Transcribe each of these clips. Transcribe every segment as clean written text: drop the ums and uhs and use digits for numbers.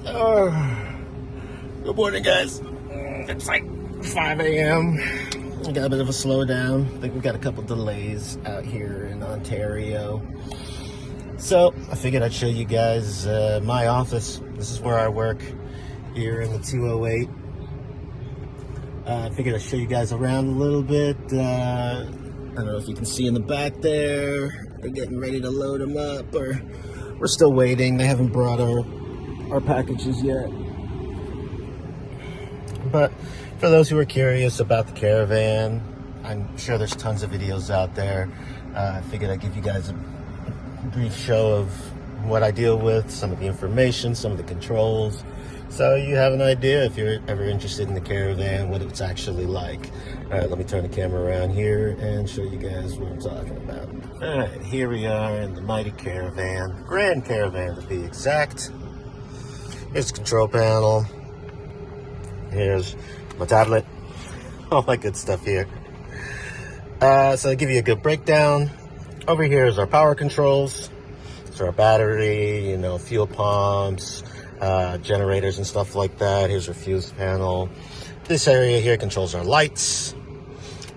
Good morning, guys. It's like 5 a.m. We got a bit of a slowdown. I think we've got a couple delays out here in Ontario. So I figured I'd show you guys my office. This is where I work here in the 208. I figured I'd show you guys around a little bit. I don't know if you can see in the back there. They're getting ready to load them up, or we're still waiting. They haven't brought our packages yet. But for those who are curious about the caravan, I'm sure there's tons of videos out there. I figured I'd give you guys a brief show of what I deal with, some of the information, some of the controls, so you have an idea if you're ever interested in the caravan, what it's actually like. All right, let me turn the camera around here and show you guys what I'm talking about. All right, here we are in the mighty caravan, Grand Caravan to be exact. Here's the control panel. Here's my tablet, all that good stuff here. So I'll give you a good breakdown. Over here is our power controls. So our battery, fuel pumps, generators and stuff like that. Here's our fuse panel. This area here controls our lights.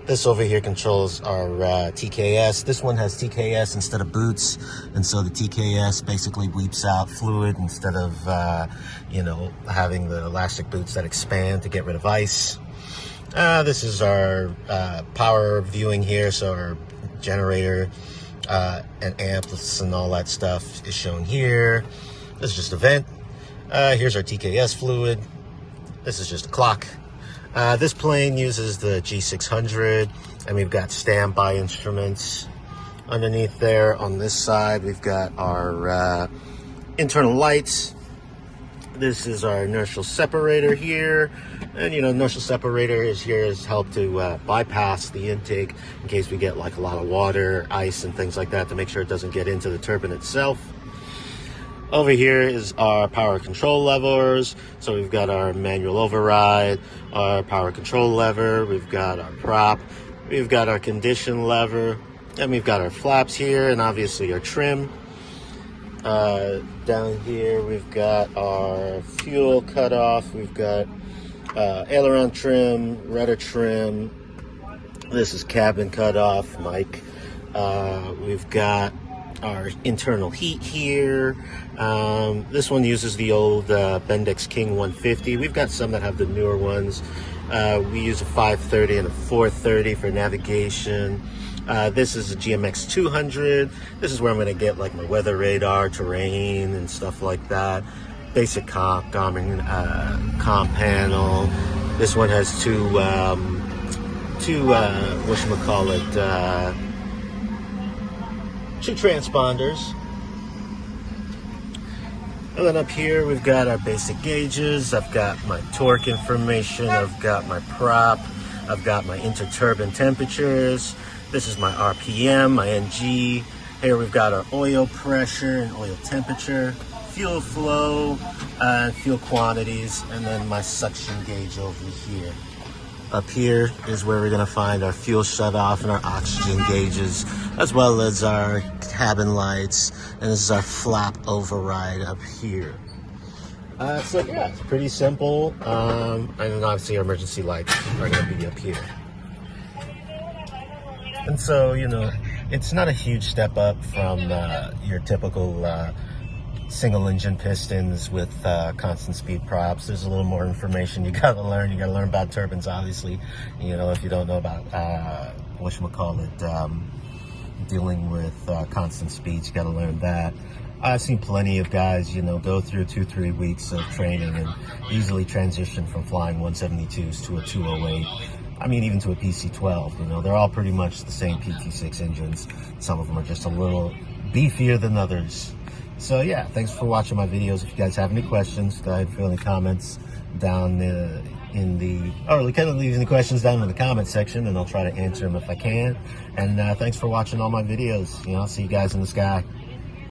This over here controls our TKS. This one has TKS instead of boots, and so the TKS basically weeps out fluid instead of, having the elastic boots that expand to get rid of ice. This is our power viewing here, so our generator and amps and all that stuff is shown here. This is just a vent. Here's our TKS fluid. This is just a clock. This plane uses the G600, and we've got standby instruments underneath there. On this side, we've got our internal lights. This is our inertial separator here. And, inertial separator is here is help to bypass the intake in case we get like a lot of water, ice, and things like that to make sure it doesn't get into the turbine itself. Over here is our power control levers. So we've got our manual override, our power control lever, we've got our prop, we've got our condition lever, and we've got our flaps here, and obviously our trim. Down here we've got our fuel cutoff, we've got aileron trim, rudder trim. This is cabin cutoff, mic. We've got our internal heat here. This one uses the old Bendix King 150. We've got some that have the newer ones. We use a 530 and a 430 for navigation. This is a GMX 200. This is where I'm going to get like my weather radar, terrain, and stuff like that. Basic comp panel. This one has two transponders. And then up here we've got our basic gauges. I've got my torque information, I've got my prop, I've got my interturbine temperatures. This is my RPM, my NG. Here we've got our oil pressure and oil temperature, fuel flow, fuel quantities, and then my suction gauge over here. Up here is where we're going to find our fuel shutoff and our oxygen gauges, as well as our cabin lights, and this is our flap override up here. So yeah, it's pretty simple, and then obviously our emergency lights are going to be up here. And so, it's not a huge step up from your typical single engine pistons with constant speed props. There's a little more information you gotta learn. You gotta learn about turbines, obviously. If you don't know about dealing with constant speeds, you gotta learn that. I've seen plenty of guys, go through 2-3 weeks of training and easily transition from flying 172s to a 208. I mean, even to a PC-12. They're all pretty much the same PT6 engines. Some of them are just a little beefier than others. So yeah, thanks for watching my videos. If you guys have any questions, go ahead and fill in the comments down leave any questions down in the comment section, and I'll try to answer them if I can. And thanks for watching all my videos. I'll see you guys in the sky.